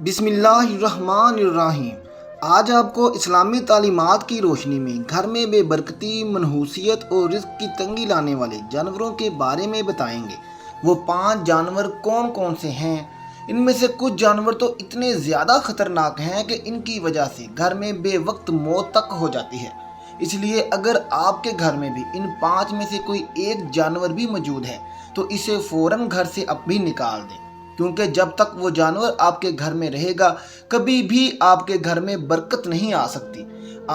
بسم اللہ الرحمن الرحیم۔ آج آپ کو اسلامی تعلیمات کی روشنی میں گھر میں بے برکتی، منحوسیت اور رزق کی تنگی لانے والے جانوروں کے بارے میں بتائیں گے۔ وہ 5 جانور کون کون سے ہیں؟ ان میں سے کچھ جانور تو اتنے زیادہ خطرناک ہیں کہ ان کی وجہ سے گھر میں بے وقت موت تک ہو جاتی ہے۔ اس لیے اگر آپ کے گھر میں بھی ان 5 میں سے کوئی ایک جانور بھی موجود ہے تو اسے فوراً گھر سے اب بھی نکال دیں، کیونکہ جب تک وہ جانور آپ کے گھر میں رہے گا کبھی بھی آپ کے گھر میں برکت نہیں آ سکتی،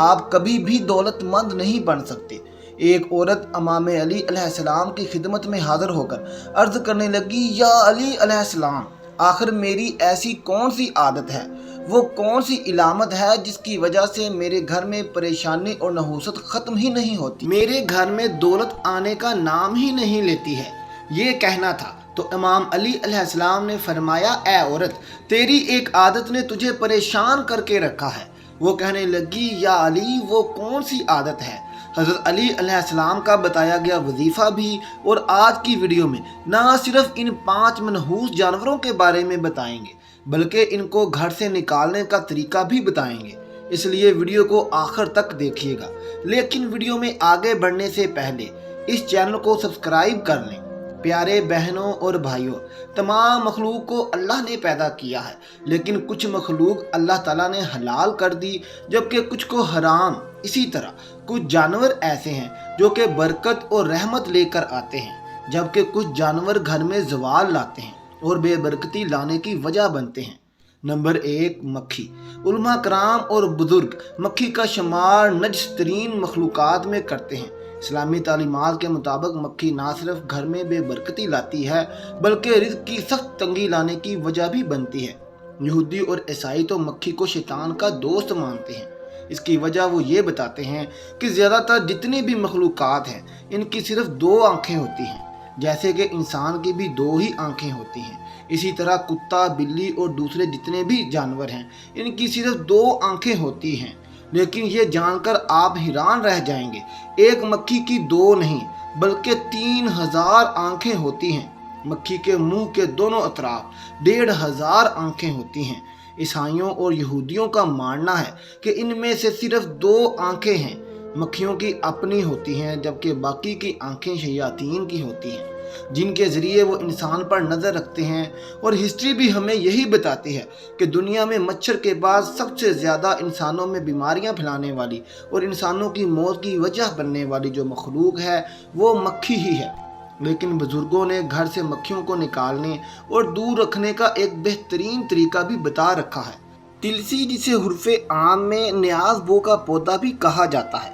آپ کبھی بھی دولت مند نہیں بن سکتے۔ ایک عورت امام علی علیہ السلام کی خدمت میں حاضر ہو کر عرض کرنے لگی، یا علی علیہ السلام، آخر میری ایسی کون سی عادت ہے، وہ کون سی علامت ہے جس کی وجہ سے میرے گھر میں پریشانی اور نحوست ختم ہی نہیں ہوتی، میرے گھر میں دولت آنے کا نام ہی نہیں لیتی ہے؟ یہ کہنا تھا تو امام علی علیہ السلام نے فرمایا، اے عورت، تیری ایک عادت نے تجھے پریشان کر کے رکھا ہے۔ وہ کہنے لگی، یا علی، وہ کون سی عادت ہے؟ حضرت علی علیہ السلام کا بتایا گیا وظیفہ بھی اور آج کی ویڈیو میں نہ صرف ان 5 منحوس جانوروں کے بارے میں بتائیں گے بلکہ ان کو گھر سے نکالنے کا طریقہ بھی بتائیں گے، اس لیے ویڈیو کو آخر تک دیکھیے گا۔ لیکن ویڈیو میں آگے بڑھنے سے پہلے اس چینل کو سبسکرائب کر لیں۔ پیارے بہنوں اور بھائیوں، تمام مخلوق کو اللہ نے پیدا کیا ہے، لیکن کچھ مخلوق اللہ تعالیٰ نے حلال کر دی جبکہ کچھ کو حرام۔ اسی طرح کچھ جانور ایسے ہیں جو کہ برکت اور رحمت لے کر آتے ہیں، جبکہ کچھ جانور گھر میں زوال لاتے ہیں اور بے برکتی لانے کی وجہ بنتے ہیں۔ نمبر 1، مکھی۔ علماء کرام اور بزرگ مکھی کا شمار نجس ترین مخلوقات میں کرتے ہیں۔ اسلامی تعلیمات کے مطابق مکھی نہ صرف گھر میں بے برکتی لاتی ہے بلکہ رزق کی سخت تنگی لانے کی وجہ بھی بنتی ہے۔ یہودی اور عیسائی تو مکھی کو شیطان کا دوست مانتے ہیں۔ اس کی وجہ وہ یہ بتاتے ہیں کہ زیادہ تر جتنی بھی مخلوقات ہیں ان کی صرف 2 آنکھیں ہوتی ہیں، جیسے کہ انسان کی بھی 2 ہی آنکھیں ہوتی ہیں۔ اسی طرح کتا، بلی اور دوسرے جتنے بھی جانور ہیں ان کی صرف 2 آنکھیں ہوتی ہیں۔ لیکن یہ جان کر آپ حیران رہ جائیں گے، ایک مکھی کی 2 نہیں بلکہ 3000 آنکھیں ہوتی ہیں۔ مکھی کے منہ کے دونوں اطراف 1500 آنکھیں ہوتی ہیں۔ عیسائیوں اور یہودیوں کا ماننا ہے کہ ان میں سے صرف 2 آنکھیں ہیں مکھیوں کی اپنی ہوتی ہیں، جبکہ باقی کی آنکھیں شیاطین کی ہوتی ہیں جن کے ذریعے وہ انسان پر نظر رکھتے ہیں۔ اور ہسٹری بھی ہمیں یہی بتاتی ہے کہ دنیا میں مچھر کے بعد سب سے زیادہ انسانوں میں بیماریاں پھیلانے والی اور انسانوں کی موت کی وجہ بننے والی جو مخلوق ہے وہ مکھی ہی ہے۔ لیکن بزرگوں نے گھر سے مکھیوں کو نکالنے اور دور رکھنے کا ایک بہترین طریقہ بھی بتا رکھا ہے۔ تلسی، جسے حرف عام میں نیاز بو کا پودا بھی کہا جاتا ہے،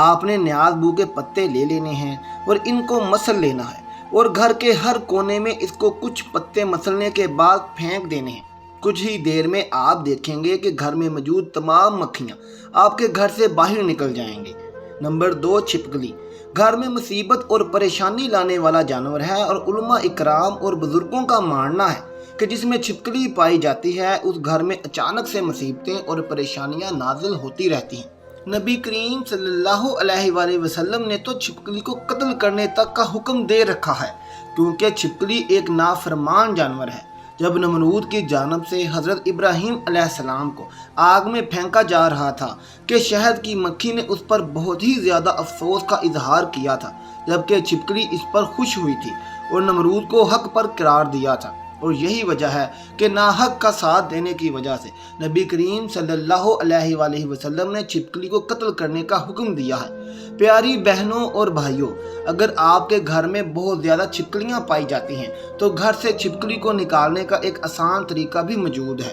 آپ نے نیاز بو کے پتے لے لینے ہیں اور ان کو مسل لینا ہے اور گھر کے ہر کونے میں اس کو کچھ پتے مسلنے کے بعد پھینک دینے ہیں۔ کچھ ہی دیر میں آپ دیکھیں گے کہ گھر میں موجود تمام مکھیاں آپ کے گھر سے باہر نکل جائیں گے۔ نمبر 2، چھپکلی۔ گھر میں مصیبت اور پریشانی لانے والا جانور ہے اور علماء اکرام اور بزرگوں کا ماننا ہے کہ جس میں چھپکلی پائی جاتی ہے اس گھر میں اچانک سے مصیبتیں اور پریشانیاں نازل ہوتی رہتی ہیں۔ نبی کریم صلی اللہ علیہ وآلہ وسلم نے تو چھپکلی کو قتل کرنے تک کا حکم دے رکھا ہے، کیونکہ چھپکلی ایک نافرمان جانور ہے۔ جب نمرود کی جانب سے حضرت ابراہیم علیہ السلام کو آگ میں پھینکا جا رہا تھا کہ شہد کی مکھی نے اس پر بہت ہی زیادہ افسوس کا اظہار کیا تھا، جبکہ چھپکلی اس پر خوش ہوئی تھی اور نمرود کو حق پر قرار دیا تھا۔ اور یہی وجہ ہے کہ ناحق کا ساتھ دینے کی وجہ سے نبی کریم صلی اللہ علیہ وآلہ وسلم نے چھپکلی کو قتل کرنے کا حکم دیا ہے۔ پیاری بہنوں اور بھائیوں، اگر آپ کے گھر میں بہت زیادہ چھپکلیاں پائی جاتی ہیں تو گھر سے چھپکلی کو نکالنے کا ایک آسان طریقہ بھی موجود ہے۔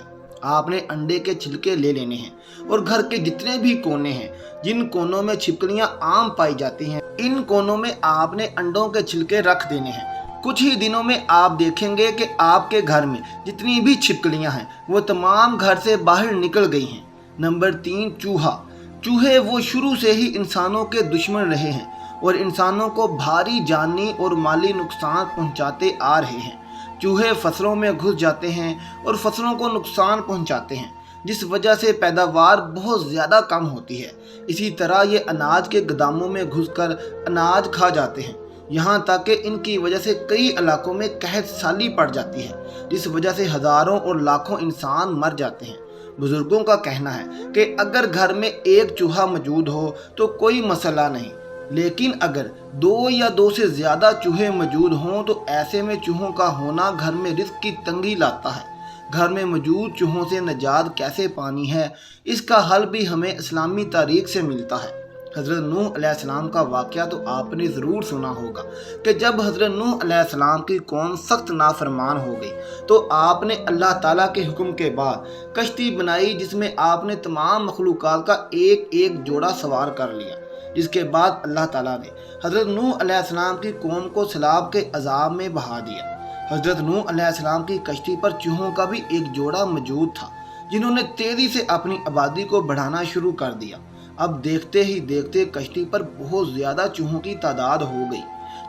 آپ نے انڈے کے چھلکے لے لینے ہیں اور گھر کے جتنے بھی کونے ہیں جن کونوں میں چھپکلیاں عام پائی جاتی ہیں ان کونوں میں آپ نے انڈوں کے چھلکے رکھ دینے ہیں۔ کچھ ہی دنوں میں آپ دیکھیں گے کہ آپ کے گھر میں جتنی بھی چھپکلیاں ہیں وہ تمام گھر سے باہر نکل گئی ہیں۔ نمبر 3، چوہا۔ چوہے وہ شروع سے ہی انسانوں کے دشمن رہے ہیں اور انسانوں کو بھاری جانی اور مالی نقصان پہنچاتے آ رہے ہیں۔ چوہے فصلوں میں گھس جاتے ہیں اور فصلوں کو نقصان پہنچاتے ہیں، جس وجہ سے پیداوار بہت زیادہ کم ہوتی ہے۔ اسی طرح یہ اناج کے گوداموں میں گھس کر اناج کھا جاتے ہیں यहाँ तक कि इनकी वजह से कई इलाकों में कहत साली पड़ जाती है, जिस वजह से हज़ारों और लाखों इंसान मर जाते हैं। बुजुर्गों का कहना है कि अगर घर में एक चूहा मौजूद हो तो कोई मसला नहीं, लेकिन अगर दो या दो से ज़्यादा चूहे मौजूद हों तो ऐसे में चूहों का होना घर में रिस्क की तंगी लाता है। घर में मौजूद चूहों से निजात कैसे पानी है, इसका हल भी हमें इस्लामी तारीख से मिलता है। हज़रत नूह अलैहिस्सलाम का वाक़या तो आपने ज़रूर सुना होगा कि जब हज़रत नूह अलैहिस्सलाम की कौम सख्त नाफरमान हो गई तो आपने अल्लाह ताला के हुक्म के बाद कश्ती बनाई, जिसमें आपने तमाम मखलूक़ात का एक एक जोड़ा सवार कर लिया। जिसके बाद अल्लाह ताला ने हज़रत नूह अलैहिस्सलाम की कौम को सैलाब के अज़ाब में बहा दिया। हज़रत नूह अलैहिस्सलाम की कश्ती पर चूहों का भी एक जोड़ा मौजूद था, जिन्होंने तेज़ी से अपनी आबादी को बढ़ाना शुरू कर दिया। अब देखते ही देखते कश्ती पर बहुत ज़्यादा चूहों की तादाद हो गई,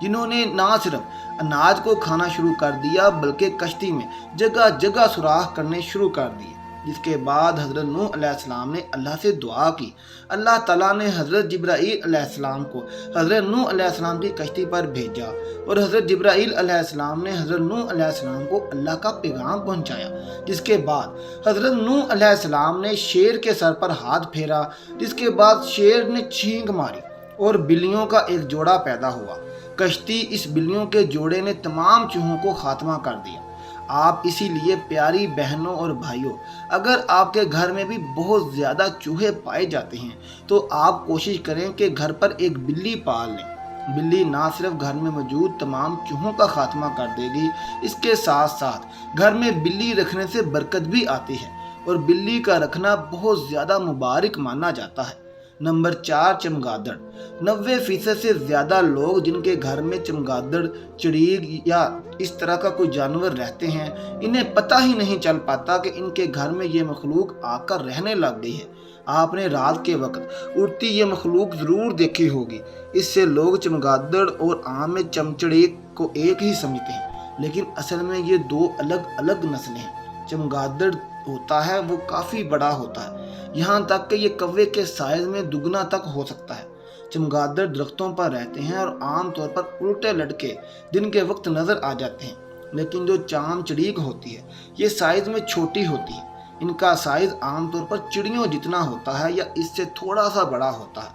जिन्होंने ना सिर्फ अनाज को खाना शुरू कर दिया बल्कि कश्ती में जगह जगह सुराख करने शुरू कर दिए। जिसके बाद हज़रत नूह अलैहिस्सलाम ने अल्लाह से दुआ की। अल्लाह ताला ने हज़रत जिब्राईल अलैहिस्सलाम को हज़रत नूह अलैहिस्सलाम की कश्ती पर भेजा और हज़रत जिब्राईल अलैहिस्सलाम ने हज़रत नूह अलैहिस्सलाम को अल्लाह का पैगाम पहुंचाया। जिसके बाद हज़रत नूह अलैहिस्सलाम ने शेर के सर पर हाथ फेरा, जिसके बाद शेर ने छींक मारी और बिल्लियों का एक जोड़ा पैदा हुआ। कश्ती इस बिल्लियों के जोड़े ने तमाम चूहों को खात्मा कर दिया। आप इसीलिए प्यारी बहनों और भाइयों, अगर आपके घर में भी बहुत ज़्यादा चूहे पाए जाते हैं तो आप कोशिश करें कि घर पर एक बिल्ली पाल लें। बिल्ली ना सिर्फ घर में मौजूद तमाम चूहों का खात्मा कर देगी, इसके साथ साथ घर में बिल्ली रखने से बरकत भी आती है और बिल्ली का रखना बहुत ज़्यादा मुबारक माना जाता है। नंबर 4, चमगादड़। 90% से ज़्यादा लोग जिनके घर में चमगादड़, चिड़िया या इस तरह का कोई जानवर रहते हैं, इन्हें पता ही नहीं चल पाता कि इनके घर में ये मखलूक आकर रहने लग गई है। आपने रात के वक्त उड़ती ये मखलूक ज़रूर देखी होगी। इससे लोग चमगादड़ और आम में चमचड़े को एक ही समझते हैं, लेकिन असल में ये दो अलग अलग नस्लें हैं। चमगादड़ होता है वो काफ़ी बड़ा होता है, यहाँ तक कि ये कौवे के साइज में दुगना तक हो सकता है। चमगादड़ दरख्तों पर रहते हैं और आमतौर पर उल्टे लटके दिन के वक्त नज़र आ जाते हैं, लेकिन जो चाम चिड़ीक होती है ये साइज में छोटी होती है। इनका साइज आमतौर पर चिड़ियों जितना होता है या इससे थोड़ा सा बड़ा होता है,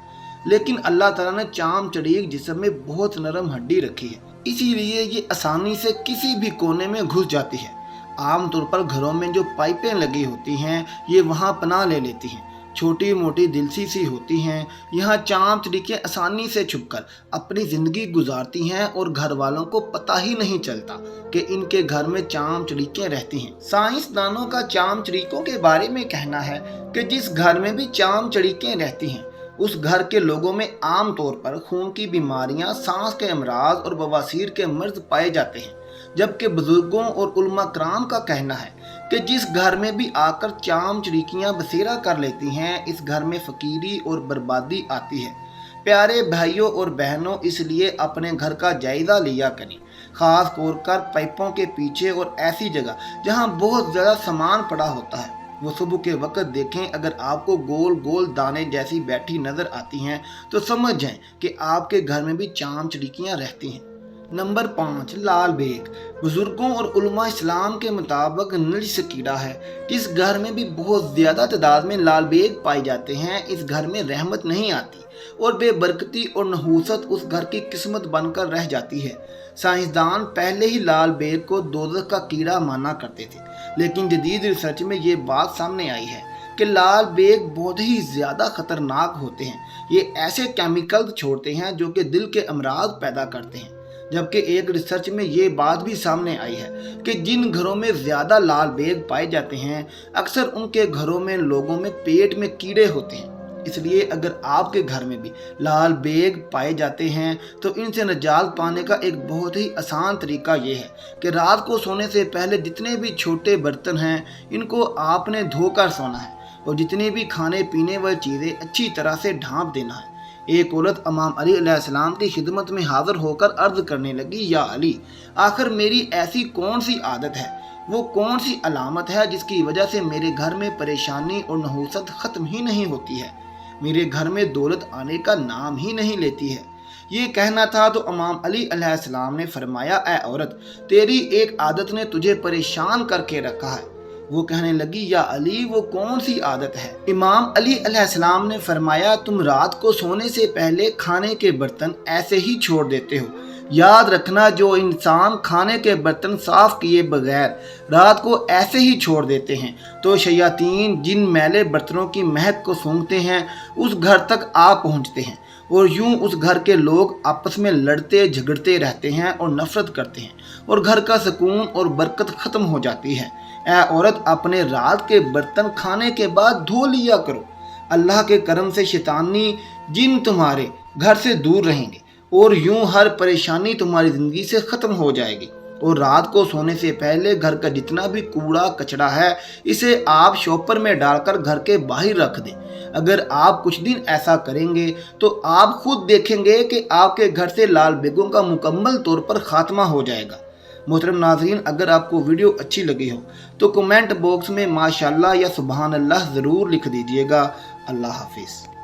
लेकिन अल्लाह ताला ने चाम चिड़ीक जिस्म में बहुत नरम हड्डी रखी है, इसीलिए ये आसानी से किसी भी कोने में घुस जाती है। आमतौर पर घरों में जो पाइपें लगी होती हैं ये वहाँ पनाह ले लेती हैं। छोटी मोटी दिलसी सी होती हैं। यहाँ चाम चिड़िकें आसानी से छुपकर अपनी ज़िंदगी गुजारती हैं और घर वालों को पता ही नहीं चलता कि इनके घर में चाम चिड़िकें रहती हैं। साइंसदानों का चाम चिड़िकों के बारे में कहना है कि जिस घर में भी चाम चिड़िकें रहती हैं उस घर के लोगों में आम तौर पर खून की बीमारियां, सांस के अमराज और बवासीर के मर्ज पाए जाते हैं। जबकि बुजुर्गों और उलमा कराम का कहना है कि जिस घर में भी आकर चाम चिड़िकियाँ बसेरा कर लेती हैं इस घर में फ़कीरी और बर्बादी आती है। प्यारे भाइयों और बहनों, इसलिए अपने घर का जायज़ा लिया करें, ख़ास तौर कर पाइपों के पीछे और ऐसी जगह जहाँ बहुत ज़्यादा सामान पड़ा होता है। वो सुबह के वक्त देखें, अगर आपको गोल गोल दाने जैसी बैठी नज़र आती हैं तो समझ जाएं कि आपके घर में भी चाम चिड़िकियाँ रहती हैं। नंबर 5, लाल बेग। बुजुर्गों और उलमा इस्लाम के मुताबिक नजिस कीड़ा है। जिस घर में भी बहुत ज़्यादा तादाद में लाल बेग पाए जाते हैं इस घर में रहमत नहीं आती और बेबरकती और नहूसत उस घर की किस्मत बनकर रह जाती है। साइंसदान पहले ही लाल बेग को दोज़ख का कीड़ा माना करते थे, लेकिन जदीद रिसर्च में ये बात सामने आई है कि लाल बेग बहुत ही ज़्यादा ख़तरनाक होते हैं। ये ऐसे केमिकल छोड़ते हैं जो कि दिल के अमराज पैदा करते हैं। जबकि एक रिसर्च में ये बात भी सामने आई है कि जिन घरों में ज़्यादा लाल बेग पाए जाते हैं अक्सर उनके घरों में लोगों में पेट में कीड़े होते हैं। इसलिए अगर आपके घर में भी लाल बेग पाए जाते हैं तो इनसे निजात पाने का एक बहुत ही आसान तरीका ये है कि रात को सोने से पहले जितने भी छोटे बर्तन हैं इनको आपने धोकर सोना है और जितनी भी खाने पीने वाली चीज़ें अच्छी तरह से ढाँप देना है। एक औरत इमाम अली अलैहिस्सलाम की खिदमत में हाज़िर होकर अर्ज़ करने लगी, या अली, आखिर मेरी ऐसी कौन सी आदत है, वो कौन सी अलामत है जिसकी वजह से मेरे घर में परेशानी और नहूसत ख़त्म ही नहीं होती है, मेरे घर में दौलत आने का नाम ही नहीं लेती है। ये कहना था तो इमाम अली अलैहिस्सलाम ने फरमाया, ऐ औरत, तेरी एक आदत ने तुझे परेशान करके रखा है। वो कहने लगी, या अली, वो कौन सी आदत है? इमाम अली अलैहिस्सलाम ने फरमाया, तुम रात को सोने से पहले खाने के बर्तन ऐसे ही छोड़ देते हो। याद रखना, जो इंसान खाने के बर्तन साफ किए बगैर रात को ऐसे ही छोड़ देते हैं तो शयातीन जिन मैले बर्तनों की महक को सूंघते हैं उस घर तक आ पहुंचते हैं और यूं उस घर के लोग आपस में लड़ते झगड़ते रहते हैं और नफरत करते हैं और घर का सुकून और बरकत ख़त्म हो जाती है। ऐ औरत, अपने रात के बर्तन खाने के बाद धो लिया करो। अल्लाह के करम से शैतानी जिन तुम्हारे घर से दूर रहेंगे और यूं हर परेशानी तुम्हारी ज़िंदगी से ख़त्म हो जाएगी। और रात को सोने से पहले घर का जितना भी कूड़ा कचरा है इसे आप शॉपर में डालकर घर के बाहर रख दें। अगर आप कुछ दिन ऐसा करेंगे तो आप खुद देखेंगे कि आपके घर से लाल बेगों का मुकम्मल तौर पर खात्मा हो जाएगा। मोहतरम नाज़रीन, अगर आपको वीडियो अच्छी लगी हो तो कमेंट बॉक्स में माशाल्लाह या सुबहान अल्लाह ज़रूर लिख दीजिएगा। अल्लाह हाफिज़।